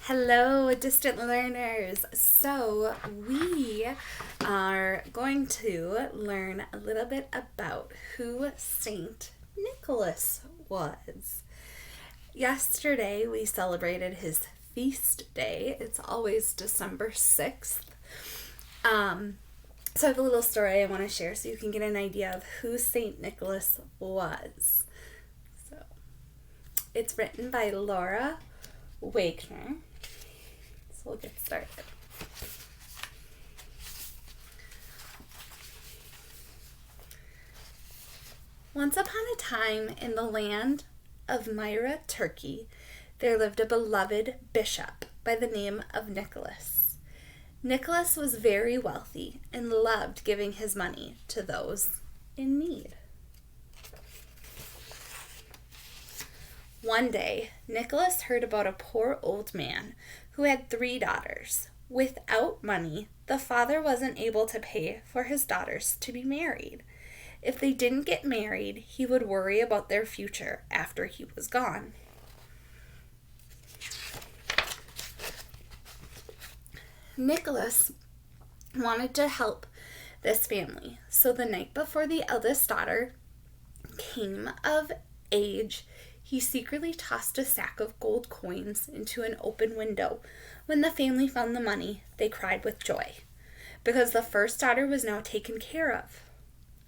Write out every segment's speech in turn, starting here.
Hello, distant learners. So, we are going to learn a little bit about who Saint Nicholas was. Yesterday, we celebrated his feast day. It's always December 6th. So, I have a little story I want to share so you can get an idea of who Saint Nicholas was. So, it's written by Laura Wagner. So we'll get started. Once upon a time in the land of Myra, Turkey, there lived a beloved bishop by the name of Nicholas. Nicholas was very wealthy and loved giving his money to those in need. One day, Nicholas heard about a poor old man who had 3 daughters. Without money, the father wasn't able to pay for his daughters to be married. If they didn't get married, he would worry about their future after he was gone. Nicholas wanted to help this family, so the night before the eldest daughter came of age, he secretly tossed a sack of gold coins into an open window. When the family found the money, they cried with joy, because the first daughter was now taken care of.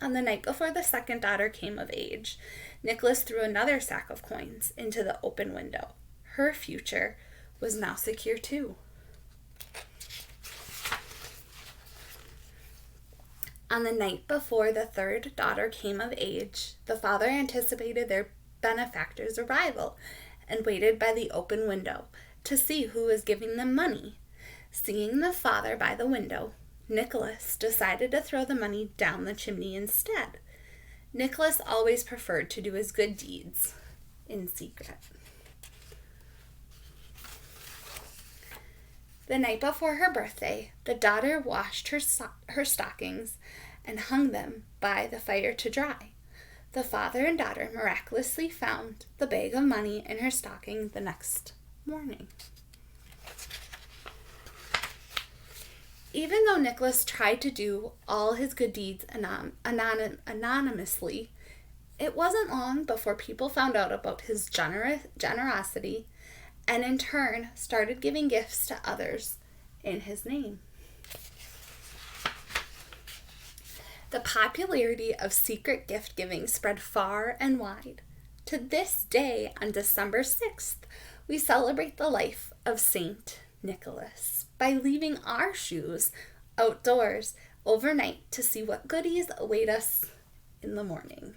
On the night before the second daughter came of age, Nicholas threw another sack of coins into the open window. Her future was now secure too. On the night before the third daughter came of age, the father anticipated their benefactor's arrival and waited by the open window to see who was giving them money. Seeing the father by the window, Nicholas decided to throw the money down the chimney instead. Nicholas always preferred to do his good deeds in secret. The night before her birthday, the daughter washed her stockings and hung them by the fire to dry. The father and daughter miraculously found the bag of money in her stocking the next morning. Even though Nicholas tried to do all his good deeds anonymously, it wasn't long before people found out about his generosity and in turn started giving gifts to others in his name. The popularity of secret gift giving spread far and wide. To this day, on December 6th, we celebrate the life of Saint Nicholas by leaving our shoes outdoors overnight to see what goodies await us in the morning.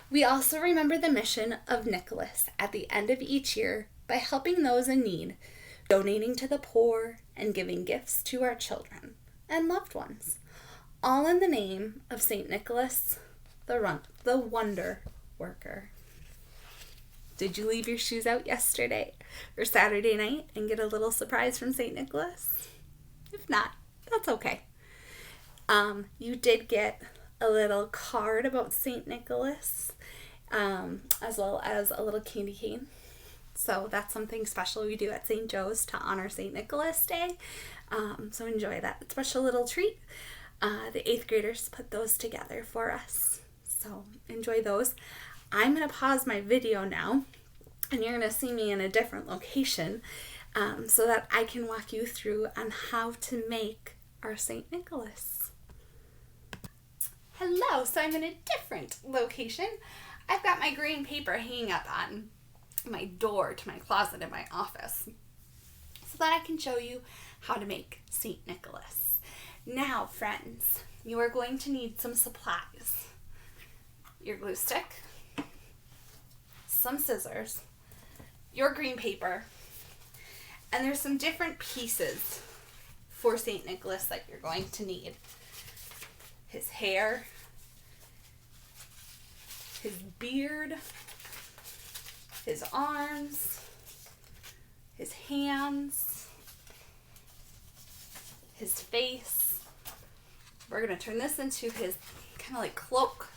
We also remember the mission of Nicholas at the end of each year by helping those in need, donating to the poor, and giving gifts to our children and loved ones, all in the name of St. Nicholas, the wonder worker. Did you leave your shoes out yesterday or Saturday night and get a little surprise from St. Nicholas? If not, that's okay. You did get a little card about St. Nicholas, as well as a little candy cane. So that's something special we do at St. Joe's to honor St. Nicholas Day. So enjoy that special little treat. The 8th graders put those together for us. So enjoy those. I'm going to pause my video now, and you're going to see me in a different location so that I can walk you through on how to make our St. Nicholas. Hello, so I'm in a different location. I've got my green paper hanging up on my door to my closet in my office so that I can show you how to make St. Nicholas. Now, friends, you are going to need some supplies. Your glue stick, some scissors, your green paper, and there's some different pieces for St. Nicholas that you're going to need. His hair, his beard, his arms, his hands, his face. We're going to turn this into his kind of like cloak,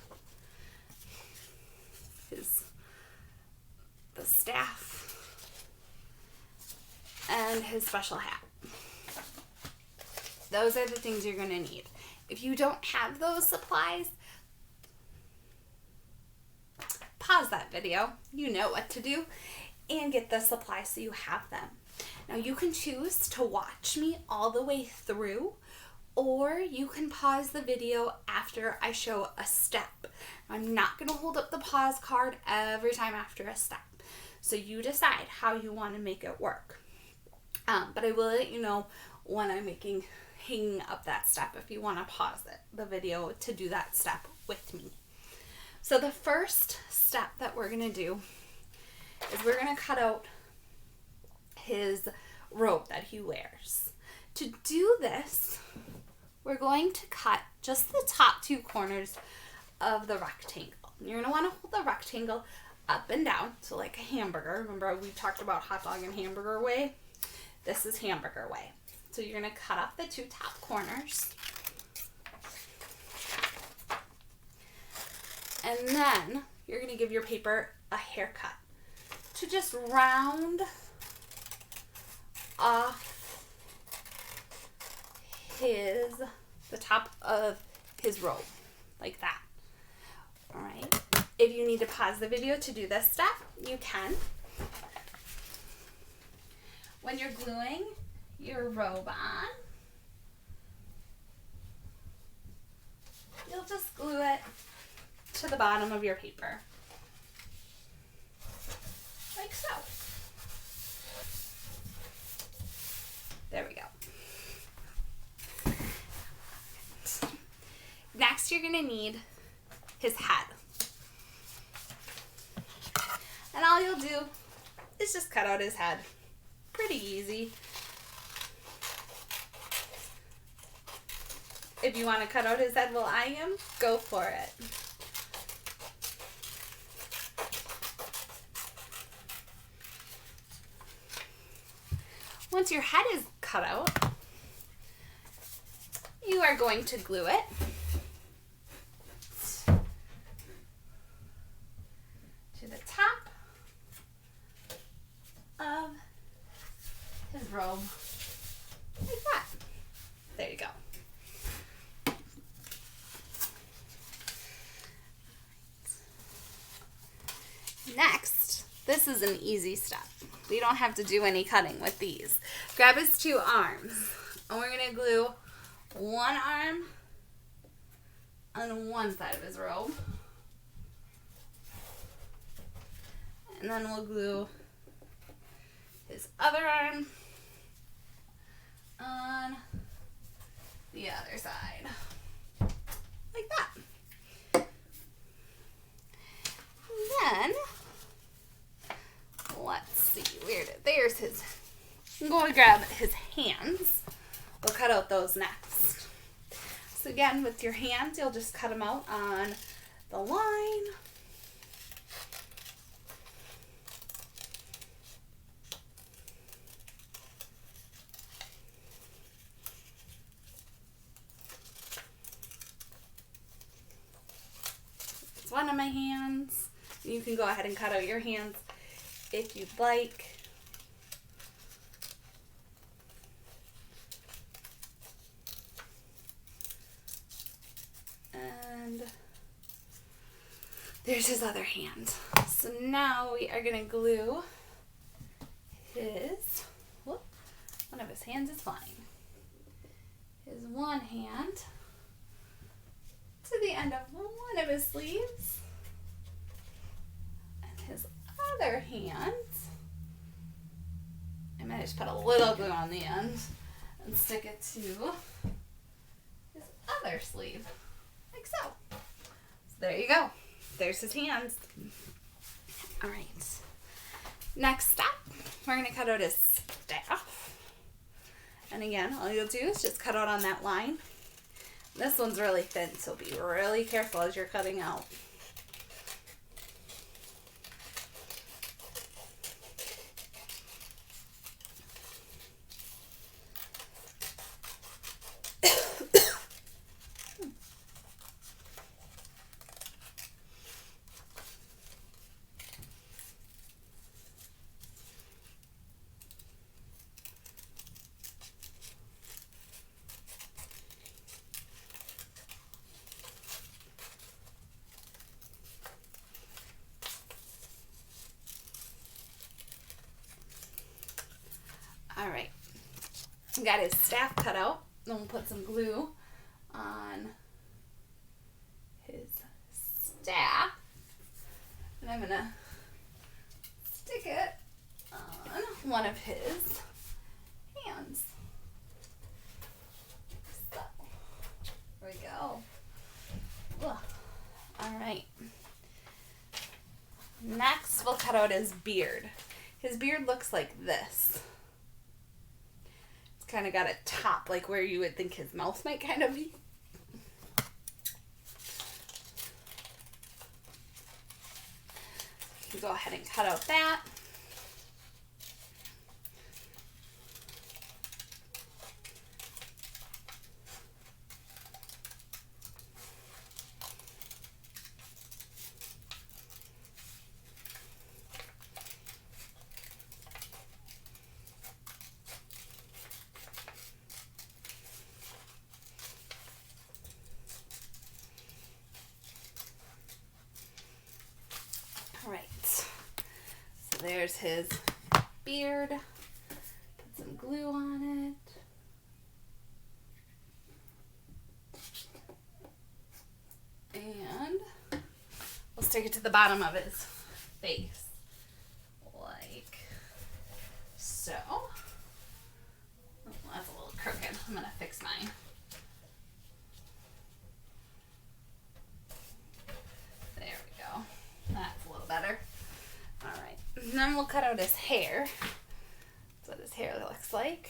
the staff, and his special hat. Those are the things you're going to need. If you don't have those supplies, pause that video. You know what to do, and get the supplies so you have them. Now you can choose to watch me all the way through, or you can pause the video after I show a step. I'm not going to hold up the pause card every time after a step. So you decide how you want to make it work. But I will let you know when I'm hanging up that step if you want to pause the video to do that step with me. So the first step that we're going to do is we're going to cut out his robe that he wears. To do this, we're going to cut just the top 2 corners of the rectangle. You're going to want to hold the rectangle up and down, so like a hamburger. Remember we talked about hot dog and hamburger way? This is hamburger way. So you're going to cut off the 2 top corners. And then you're going to give your paper a haircut to just round off the top of his robe, like that. All right. If you need to pause the video to do this step, you can. When you're gluing your robe on, you'll just glue it to the bottom of your paper, like so. There we go. Next, you're going to need his head. And all you'll do is just cut out his head. Pretty easy. If you want to cut out his head while I am, go for it. Once your head is cut out, you are going to glue it to the top of his robe, like that. There you go. Next, this is an easy step. We don't have to do any cutting with these. Grab his 2 arms, and we're going to glue one arm on one side of his robe. And then we'll glue his other arm on the other side, like that. And then, let's see, there's his, I'm going to grab his hands. We'll cut out those next. So again, with your hands, you'll just cut them out on the line. It's one of my hands. You can go ahead and cut out your hands if you'd like. And there's his other hand. So now we are going to glue one of his hands is flying. His one hand to the end of one of his sleeves. And his other hand, I might just put a little glue on the end and stick it to his other sleeve, like so. So there you go. There's his hands. All right. Next step, we're going to cut out his staff. And again, all you'll do is just cut out on that line. This one's really thin, so be really careful as you're cutting out. All right. We got his staff cut out. Then we'll put some glue on his staff. And I'm going to stick it on one of his hands. So, there we go. Ugh. All right. Next, we'll cut out his beard. His beard looks like this. It's kind of got a top, like where you would think his mouth might kind of be. You go ahead and cut out that. There's his beard. Put some glue on it. And we'll stick it to the bottom of his face. Like so. Oh, that's a little crooked. I'm going to fix mine. There we go. That's a little better. Alright, and then we'll cut out his hair. That's what his hair looks like.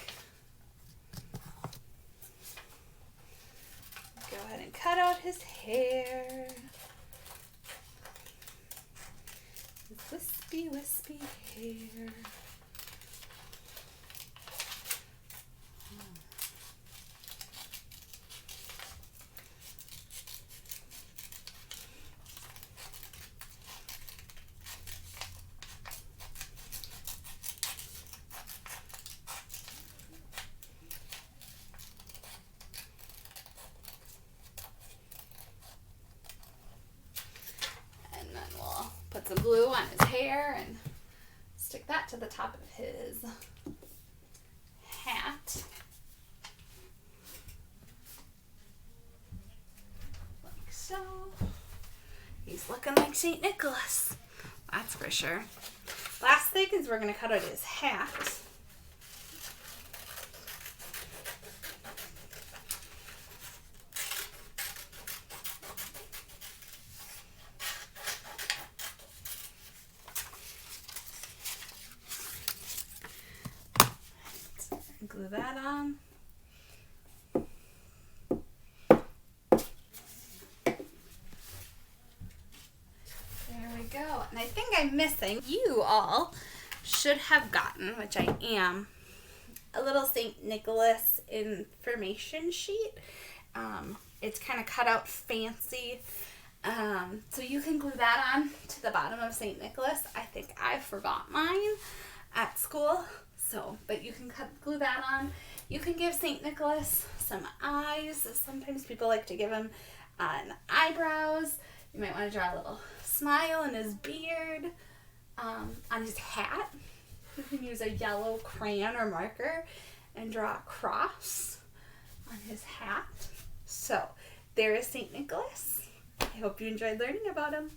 Go ahead and cut out his hair. His wispy, wispy hair. Put some glue on his hair and stick that to the top of his hat. Like so. He's looking like St. Nicholas. That's for sure. Last thing is we're going to cut out his hat. Glue that on. There we go. And I think I'm missing, you all should have gotten, which I am, a little St. Nicholas information sheet. It's kind of cut out fancy. So you can glue that on to the bottom of St. Nicholas. I think I forgot mine at school. So, but you can glue that on. You can give St. Nicholas some eyes. Sometimes people like to give him an eyebrows. You might want to draw a little smile in his beard. On his hat, you can use a yellow crayon or marker and draw a cross on his hat. So, there is St. Nicholas. I hope you enjoyed learning about him.